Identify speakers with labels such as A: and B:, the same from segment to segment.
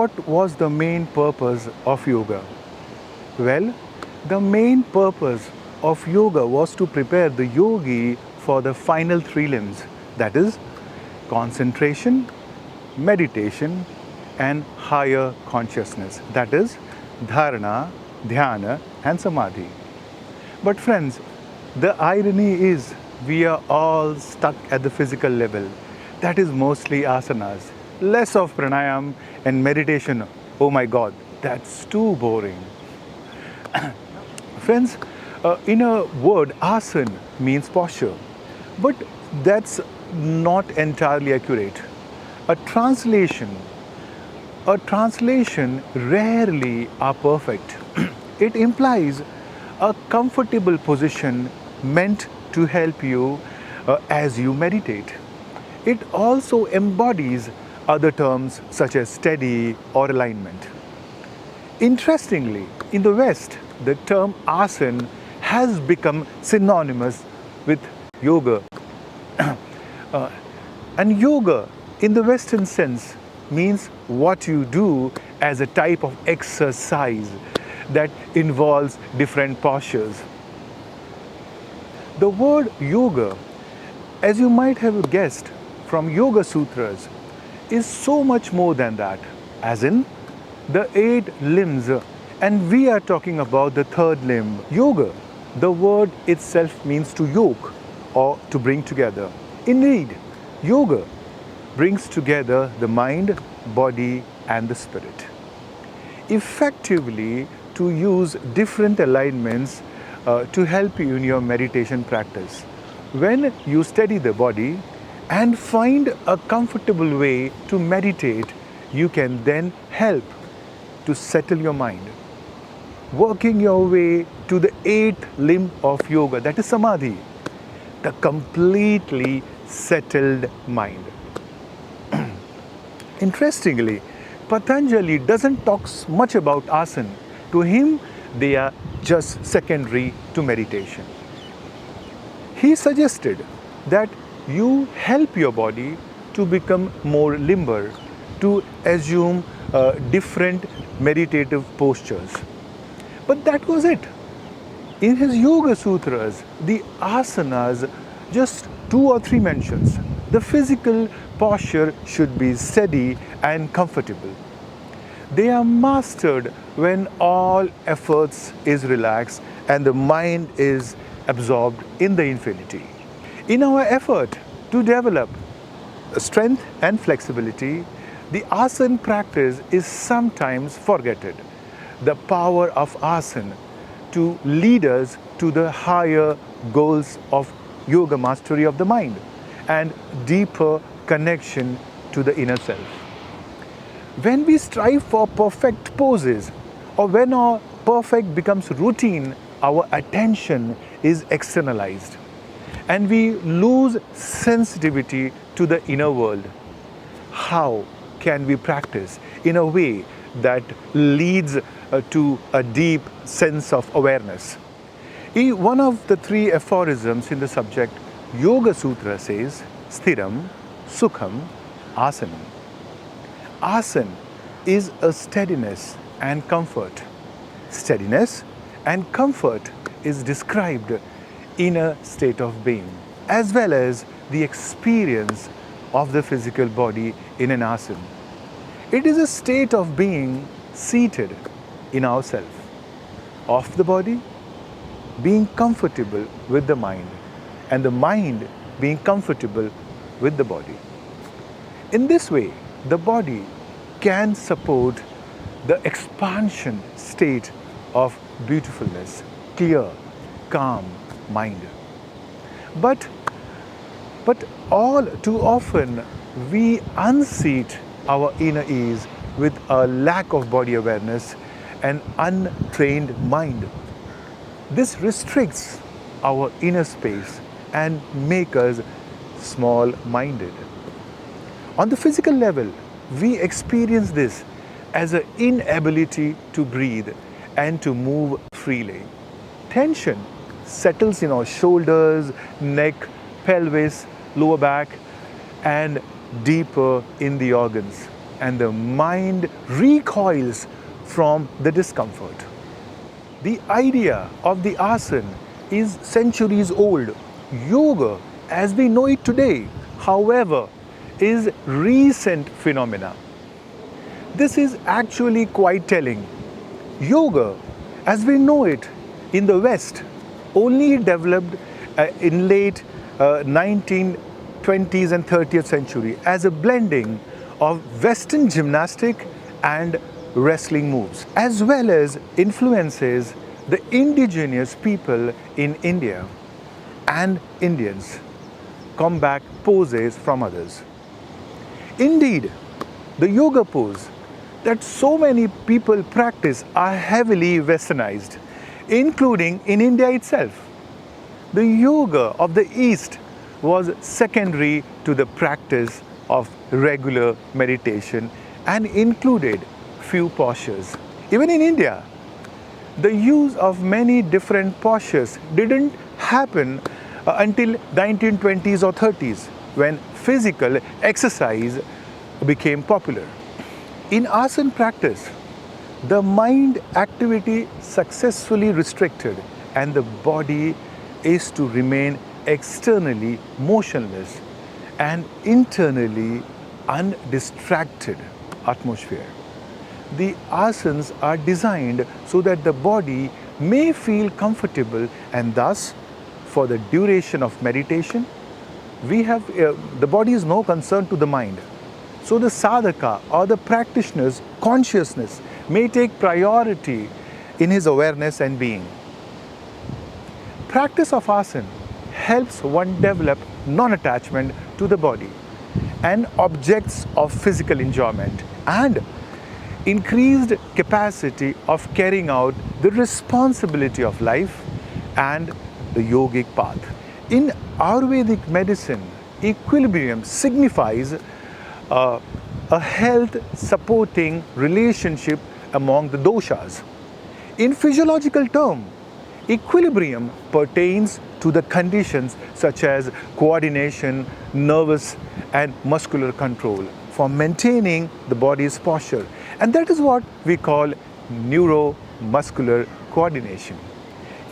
A: what was the main purpose of yoga? Well, the main purpose of yoga was to prepare the yogi for the final three limbs, that is, concentration, meditation, and higher consciousness, that is, dharana, dhyana, and samadhi. But friends, the irony is we are all stuck at the physical level. That is mostly asanas, less of pranayam and meditation. Oh my God, that's too boring. Friends, in a word, asana means posture, but that's not entirely accurate. A translation rarely are perfect. It implies a comfortable position meant to help you as you meditate. It also embodies other terms such as steady or alignment. Interestingly, in the West, the term asana has become synonymous with yoga. And yoga, in the Western sense, means what you do as a type of exercise that involves different postures. The word yoga, as you might have guessed from Yoga Sutras, is so much more than that, as in the 8 limbs, and we are talking about the third limb, yoga. The word itself means to yoke or to bring together. Indeed, yoga brings together the mind, body, and the spirit. Effectively, to use different alignments to help you in your meditation practice. When you steady the body and find a comfortable way to meditate, you can then help to settle your mind, working your way to the 8th limb of yoga, that is samadhi, the completely settled mind. Interestingly, Patanjali doesn't talk much about asana. To him, they are just secondary to meditation. He suggested that you help your body to become more limber, to assume different meditative postures. But that was it. In his Yoga Sutras, the asanas, just 2 or 3 mentions. The physical posture should be steady and comfortable. They are mastered when all efforts is relaxed and the mind is absorbed in the infinity. In our effort to develop strength and flexibility, the asana practice is sometimes forgotten. The power of asana to lead us to the higher goals of yoga mastery of the mind and deeper connection to the inner self. When we strive for perfect poses, or when our perfect becomes routine, our attention is externalized and we lose sensitivity to the inner world. How can we practice in a way that leads to a deep sense of awareness? One of the 3 aphorisms in the subject, Yoga Sutra says, Sthiram, sukham, asanam. Asana is a steadiness and comfort. Steadiness and comfort is described in a state of being, as well as the experience of the physical body in an asana. It is a state of being seated in ourself, of the body, being comfortable with the mind, and the mind being comfortable with the body. In this way, the body can support the expansion state of beautifulness, clear, calm mind. But all too often we unseat our inner ease with a lack of body awareness and untrained mind. This restricts our inner space and makes us small-minded. On the physical level, we experience this as an inability to breathe and to move freely. Tension settles in our shoulders, neck, pelvis, lower back, and deeper in the organs. and the mind recoils from the discomfort. The idea of the asana is centuries old. Yoga, as we know it today, however, is recent phenomena. This is actually quite telling. Yoga, as we know it in the West, only developed in late 1920s and 30th century as a blending of Western gymnastic and wrestling moves, as well as influences the indigenous people in India and Indians, combat poses from others. Indeed, the yoga pose that so many people practice are heavily westernized, including in India itself. The yoga of the East was secondary to the practice of regular meditation and included few postures. Even in India, the use of many different postures didn't happen until 1920s or 30s, when physical exercise became popular. In asana practice, the mind activity successfully restricted and the body is to remain externally motionless and internally undistracted atmosphere. The asanas are designed so that the body may feel comfortable, and thus for the duration of meditation, the body is no concern to the mind. So the sadhaka or the practitioner's consciousness may take priority in his awareness and being. Practice of asana helps one develop non-attachment to the body and objects of physical enjoyment, and increased capacity of carrying out the responsibility of life and the yogic path. In Ayurvedic medicine, equilibrium signifies a health-supporting relationship among the doshas. In physiological terms, equilibrium pertains to the conditions such as coordination, nervous and muscular control for maintaining the body's posture. And that is what we call neuromuscular coordination.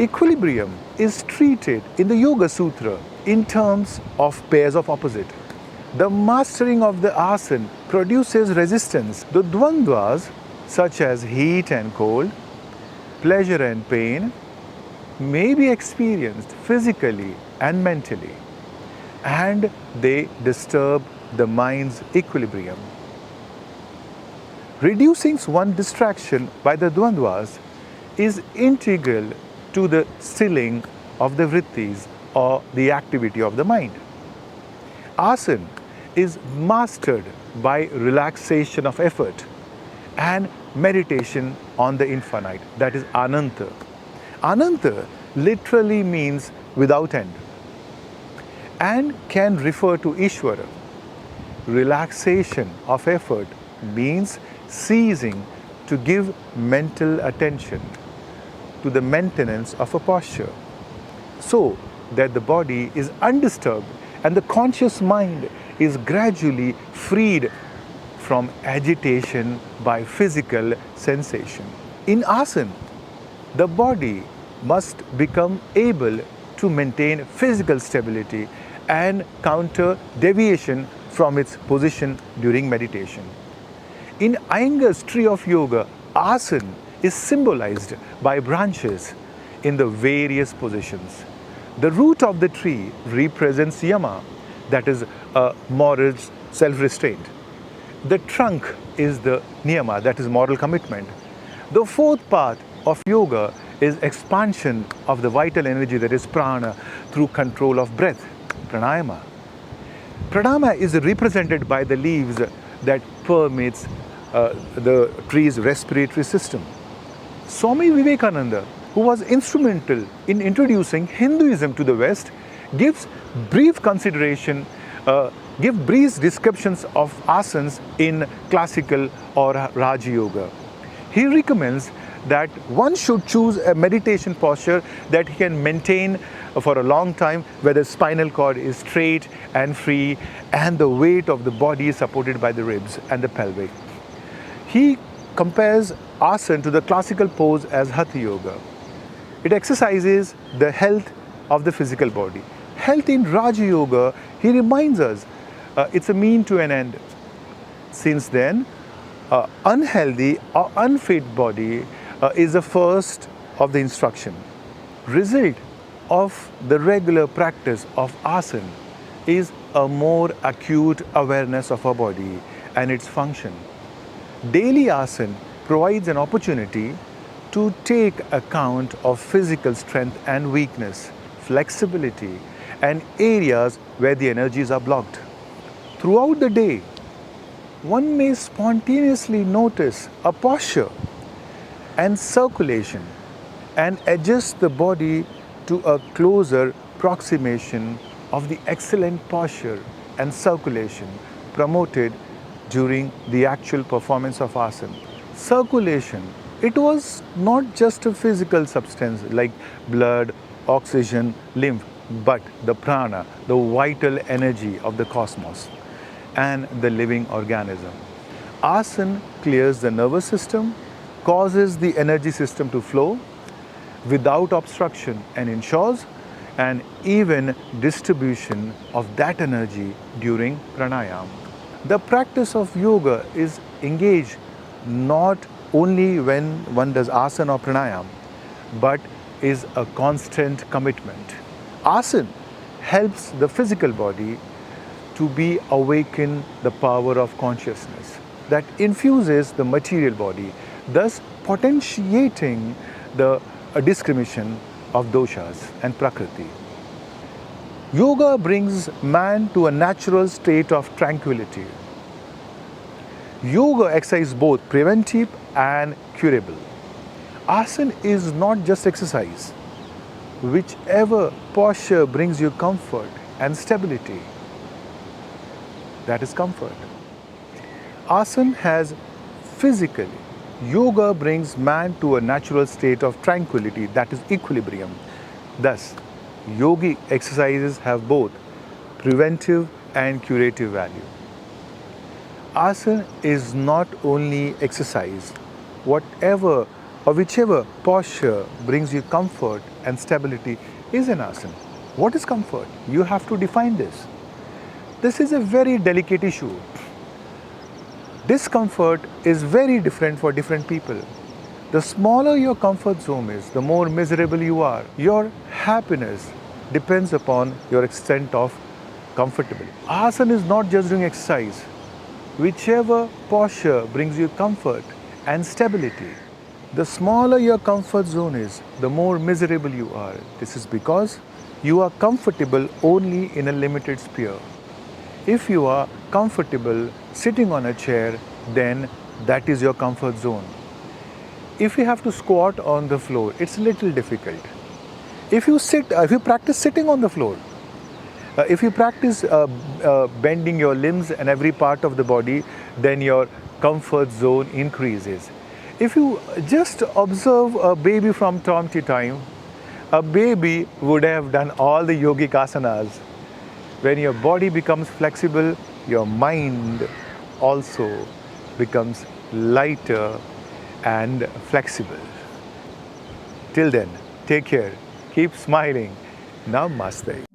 A: Equilibrium is treated in the Yoga Sutra in terms of pairs of opposite. The mastering of the asana produces resistance. The dvandvas, such as heat and cold, pleasure and pain, may be experienced physically and mentally, and they disturb the mind's equilibrium. Reducing one distraction by the dvandvas is integral to the stilling of the vrittis or the activity of the mind. Asana is mastered by relaxation of effort and meditation on the infinite, that is ananta. Ananta literally means without end and can refer to Ishvara. Relaxation of effort means ceasing to give mental attention to the maintenance of a posture, so that the body is undisturbed and the conscious mind is gradually freed from agitation by physical sensation. In asana, the body must become able to maintain physical stability and counter deviation from its position during meditation. In Iyengar's tree of yoga, asana is symbolized by branches in the various positions. The root of the tree represents yama, that is moral self-restraint. The trunk is the niyama, that is moral commitment. The fourth path of yoga is expansion of the vital energy, that is prana, through control of breath, pranayama. Pranayama is represented by the leaves that permeates the tree's respiratory system. Swami Vivekananda, who was instrumental in introducing Hinduism to the West, gives brief descriptions of asanas in classical or Raja Yoga. He recommends that one should choose a meditation posture that he can maintain for a long time, where the spinal cord is straight and free and the weight of the body is supported by the ribs and the pelvic. He compares asana to the classical pose as Hatha Yoga. It exercises the health of the physical body. Health in Raja Yoga, he reminds us, it's a mean to an end. Since then, unhealthy or unfit body is the first of the instruction. Result of the regular practice of asana is a more acute awareness of our body and its function. Daily asana provides an opportunity to take account of physical strength and weakness, flexibility, and areas where the energies are blocked. Throughout the day, one may spontaneously notice a posture and circulation and adjust the body to a closer approximation of the excellent posture and circulation promoted during the actual performance of asana. Circulation, it was not just a physical substance like blood, oxygen, lymph, but the prana, the vital energy of the cosmos and the living organism. Asana clears the nervous system, causes the energy system to flow without obstruction, and ensures an even distribution of that energy during pranayama. The practice of yoga is engaged not only when one does asana or pranayama, but is a constant commitment. Asana helps the physical body to be awaken the power of consciousness that infuses the material body, thus potentiating the discrimination of doshas and prakriti. Yoga brings man to a natural state of tranquility. Yoga exercise both preventive and curable. Asana is not just exercise. Whichever posture brings you comfort and stability, that is comfort. Asana has physically. Yoga brings man to a natural state of tranquility, that is equilibrium. Thus, yogic exercises have both preventive and curative value. Asana is not only exercise. Whatever or whichever posture brings you comfort and stability is an asana. What is comfort? You have to define this. This is a very delicate issue. Discomfort is very different for different people. The smaller your comfort zone is, the more miserable you are. Your happiness depends upon your extent of comfortability. Asana is not just doing exercise. Whichever posture brings you comfort and stability, the smaller your comfort zone is, the more miserable you are. This is because you are comfortable only in a limited sphere. If you are comfortable sitting on a chair, then that is your comfort zone. If you have to squat on the floor, it's a little difficult. If you practice sitting on the floor, if you practice bending your limbs and every part of the body, then your comfort zone increases. If you just observe a baby from time to time, a baby would have done all the yogic asanas. When your body becomes flexible, your mind also becomes lighter and flexible. Till then, take care, keep smiling. Namaste.